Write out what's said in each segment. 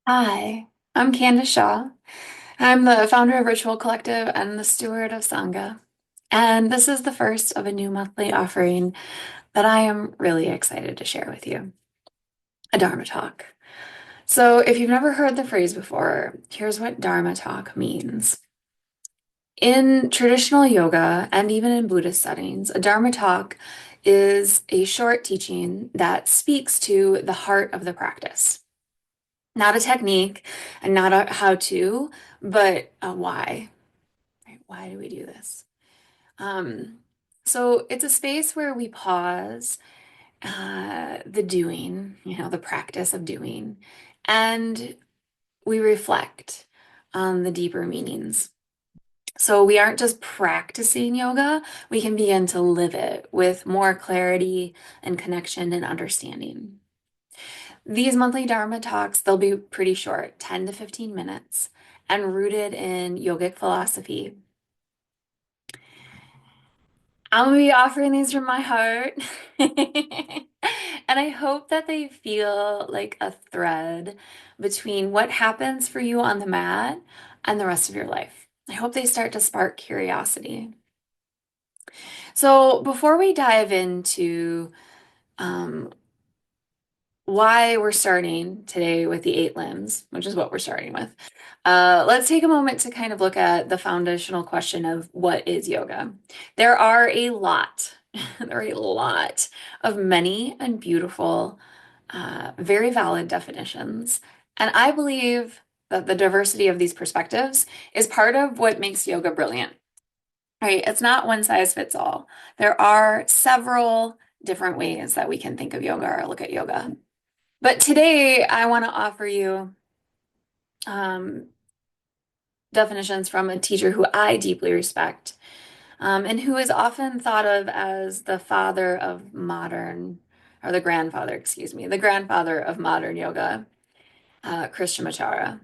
Hi, I'm Candice Shaw. I'm the founder of Ritual Collective and the steward of Sangha. And this is the first of a new monthly offering that I am really excited to share with you, a Dharma Talk. So, if you've never heard the phrase before, here's what Dharma Talk means. In traditional yoga and even in Buddhist settings, a Dharma Talk is a short teaching that speaks to the heart of the practice. Not a technique and not a how to, but a why. Right? Why do we do this? Um, so it's a space where we pause the doing, the practice of doing, and we reflect on the deeper meanings. So we aren't just practicing yoga, we can begin to live it with more clarity and connection and understanding. These monthly Dharma talks, they'll be pretty short, 10 to 15 minutes, and rooted in yogic philosophy. I'm gonna be offering these from my heart. And I hope that they feel like a thread between what happens for you on the mat and the rest of your life. I hope they start to spark curiosity. So before we dive into um, why we're starting today with the eight limbs, which is what we're starting with. Let's take a moment to kind of look at the foundational question of what is yoga. There are a lot, there are a lot of many and beautiful, very valid definitions. And I believe that the diversity of these perspectives is part of what makes yoga brilliant, right? It's not one size fits all. There are several different ways that we can think of yoga or look at yoga. But today, I want to offer you um, definitions from a teacher who I deeply respect, and who is often thought of as the father of modern, or the grandfather, excuse me, the grandfather of modern yoga, Krishnamacharya.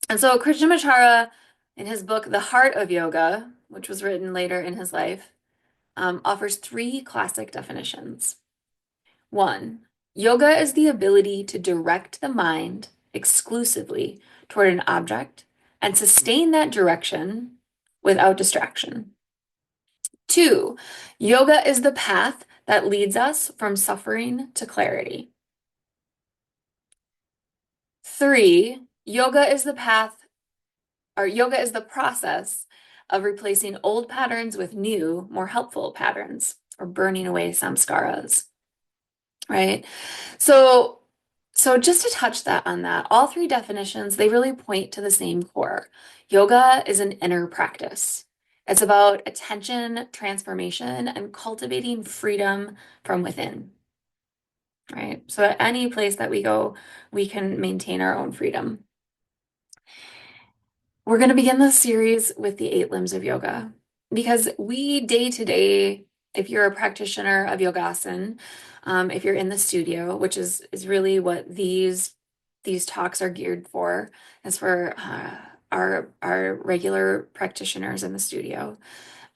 And so Krishnamacharya, in his book, The Heart of Yoga, which was written later in his life, offers three classic definitions. One, yoga is the ability to direct the mind exclusively toward an object and sustain that direction without distraction. Two, yoga is the path that leads us from suffering to clarity. Three, yoga is the process of replacing old patterns with new, more helpful patterns, or burning away samskaras. Right? So, so just to touch that on that, all three definitions, they really point to the same core. Yoga is an inner practice. It's about attention, transformation, and cultivating freedom from within, right? So at any place that we go, we can maintain our own freedom. We're going to begin this series with the eight limbs of yoga because we day to day, if you're a practitioner of yogasan, if you're in the studio, which is really what these talks are geared for, is for our regular practitioners in the studio.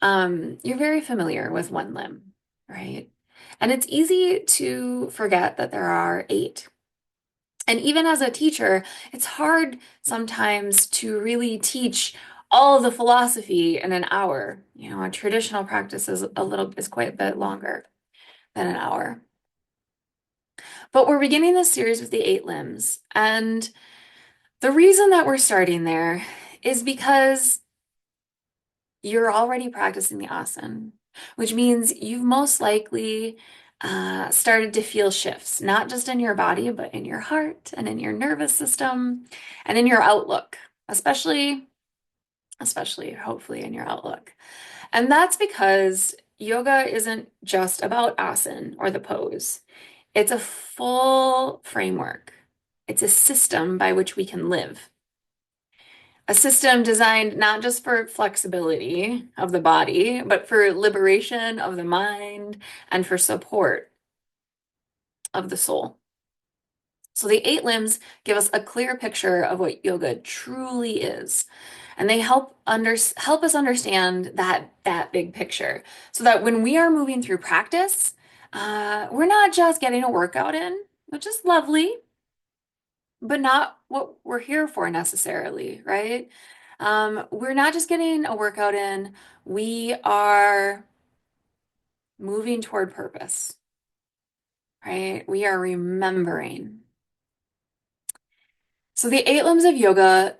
You're very familiar with one limb, right? And it's easy to forget that there are eight. And even as a teacher, it's hard sometimes to really teach all of the philosophy in an hour. You know, a traditional practice is quite a bit longer than an hour. But we're beginning this series with the eight limbs. And the reason that we're starting there is because you're already practicing the asana, which means you've most likely started to feel shifts, not just in your body, but in your heart and in your nervous system and in your outlook, especially hopefully in your outlook. And that's because yoga isn't just about asana or the pose. It's a full framework. It's a system by which we can live. A system designed not just for flexibility of the body, but for liberation of the mind and for support of the soul. So the eight limbs give us a clear picture of what yoga truly is. And they help us understand that big picture so that when we are moving through practice, we're not just getting a workout in, which is lovely, but not what we're here for necessarily, right? We're not just getting a workout in, we are moving toward purpose, right? We are remembering. So the eight limbs of yoga,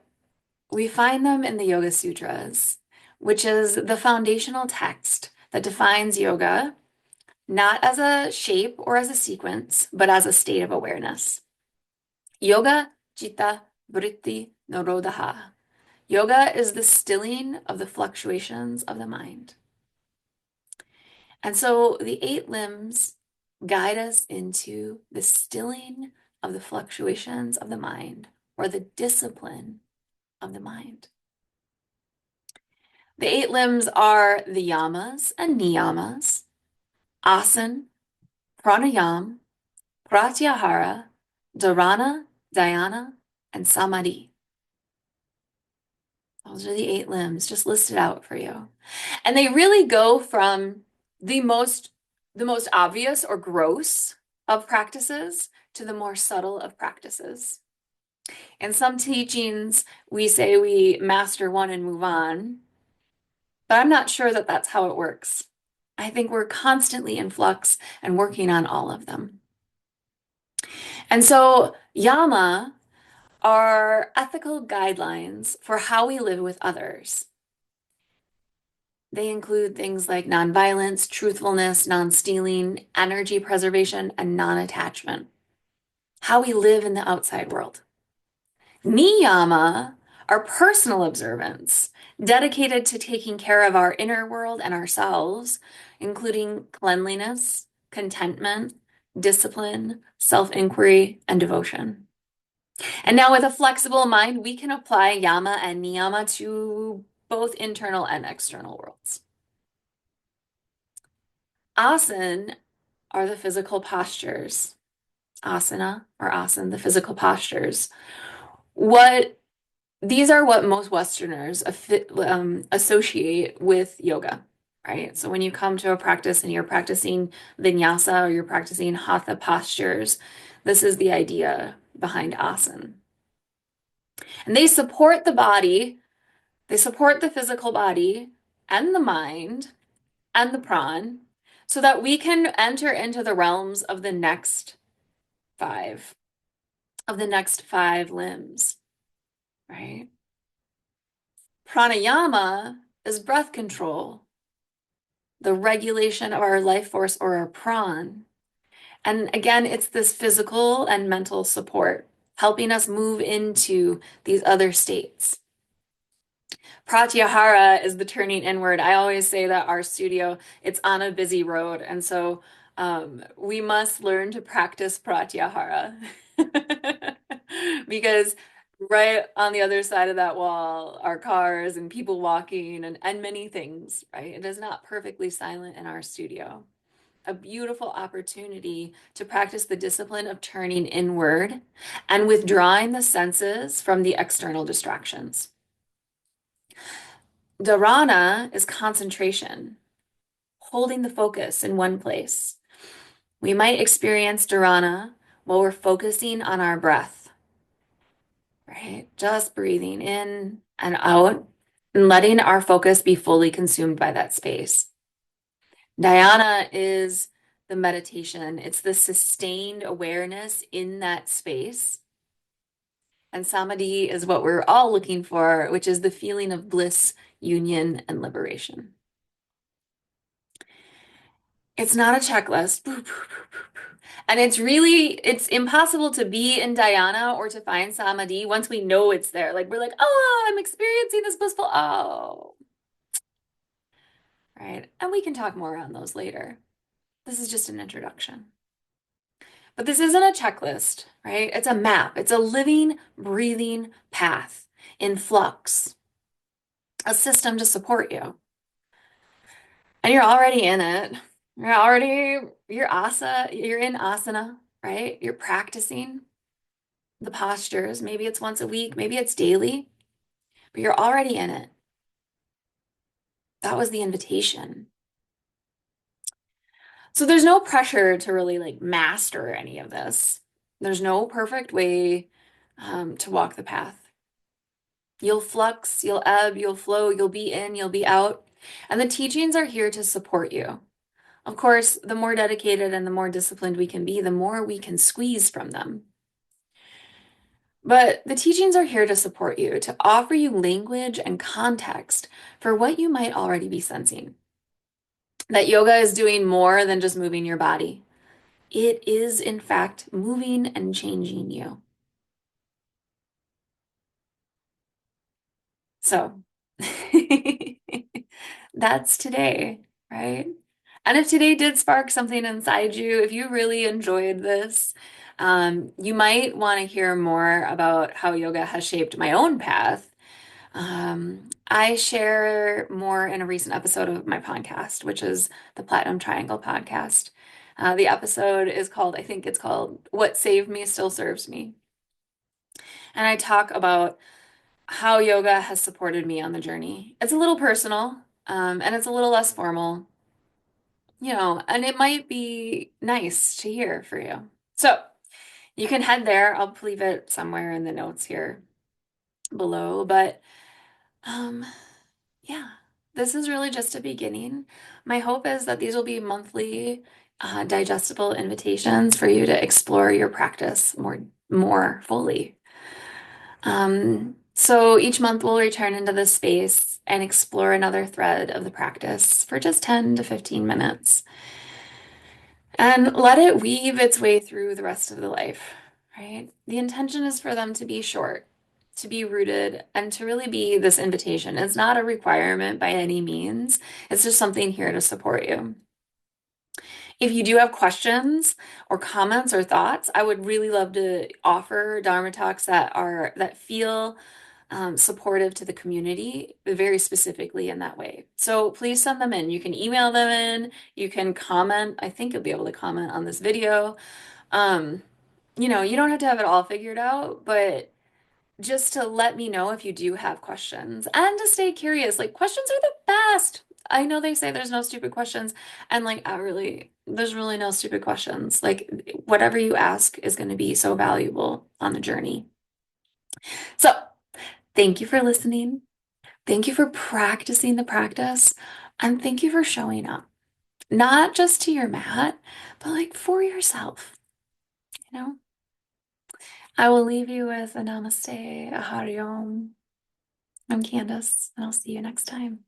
we find them in the Yoga Sutras, which is the foundational text that defines yoga, not as a shape or as a sequence, but as a state of awareness. Yoga, Chitta, Vritti, Nirodha. Yoga is the stilling of the fluctuations of the mind. And so the eight limbs guide us into the stilling of the fluctuations of the mind or the discipline of the mind. The eight limbs are the yamas and niyamas, asana, pranayama, pratyahara, dharana, dhyana, and samadhi. Those are the eight limbs just listed out for you. And they really go from the most the most obvious or gross of practices to the more subtle of practices. In some teachings, we say we master one and move on, but I'm not sure that that's how it works. I think we're constantly in flux and working on all of them. And so, yama are ethical guidelines for how we live with others. They include things like nonviolence, truthfulness, non-stealing, energy preservation, and non-attachment. How we live in the outside world. Niyama are personal observance dedicated to taking care of our inner world and ourselves, including cleanliness, contentment, discipline, self-inquiry, and devotion. And now, with a flexible mind, we can apply yama and niyama to both internal and external worlds. Asana are the physical postures. Asana or asana, the physical postures. What These are what most Westerners associate with yoga, right? So when you come to a practice and you're practicing vinyasa or you're practicing hatha postures, this is the idea behind asana. And they support the body, they support the physical body and the mind and the pran so that we can enter into the realms of five, the next five limbs, right? Pranayama is breath control, the regulation of our life force or our pran. And again, it's this physical and mental support, helping us move into these other states. Pratyahara is the turning inward. I always say that our studio, it's on a busy road. And so we must learn to practice pratyahara because right on the other side of that wall are cars and people walking and many things, right? It is not perfectly silent in our studio. A beautiful opportunity to practice the discipline of turning inward and withdrawing the senses from the external distractions. Dharana is concentration, holding the focus in one place. We might experience dharana while we're focusing on our breath, right? Just breathing in and out and letting our focus be fully consumed by that space. Dhyana is the meditation. It's the sustained awareness in that space. And samadhi is what we're all looking for, which is the feeling of bliss, union, and liberation. It's not a checklist. And it's impossible to be in dhyana or to find samadhi once we know it's there. Like we're like, oh, I'm experiencing this blissful, oh, right. And we can talk more on those later. This is just an introduction. But this isn't a checklist, right? It's a map. It's a living, breathing path in flux, a system to support you. And you're already in it. You're in asana, right? You're practicing the postures. Maybe it's once a week, maybe it's daily, but you're already in it. That was the invitation. So there's no pressure to really like master any of this. There's no perfect way. to walk the path. You'll flux, you'll ebb, you'll flow, you'll be in, you'll be out. And the teachings are here to support you. Of course, the more dedicated and the more disciplined we can be, the more we can squeeze from them. But the teachings are here to support you, to offer you language and context for what you might already be sensing. That yoga is doing more than just moving your body. It is, in fact, moving and changing you. So that's today, right? And if today did spark something inside you, if you really enjoyed this, you might want to hear more about how yoga has shaped my own path. I share more in a recent episode of my podcast, which is the Platinum Triangle podcast. The episode is called, I think it's called What Saved Me Still Serves Me. And I talk about how yoga has supported me on the journey. It's a little personal, and it's a little less formal, and it might be nice to hear for you. So you can head there. I'll leave it somewhere in the notes here below. But um, yeah, this is really just a beginning. My hope is that these will be monthly, digestible invitations for you to explore your practice more fully. So each month we'll return into this space and explore another thread of the practice for just 10 to 15 minutes and let it weave its way through the rest of the life, right? The intention is for them to be short, to be rooted, and to really be this invitation. It's not a requirement by any means. It's just something here to support you. If you do have questions or comments or thoughts, I would really love to offer Dharma talks that feel supportive to the community, very specifically in that way. So please send them in. You can email them in. You can comment. I think you'll be able to comment on this video. Um, you don't have to have it all figured out, but just to let me know if you do have questions and to stay curious. Like, questions are the best. I know they say there's no stupid questions, and like, there's really no stupid questions. Like, whatever you ask is going to be so valuable on the journey. So, thank you for listening. Thank you for practicing the practice, and thank you for showing up, not just to your mat, but like for yourself, you know? I will leave you with a Namaste, a Hari Om. I'm Candice, and I'll see you next time.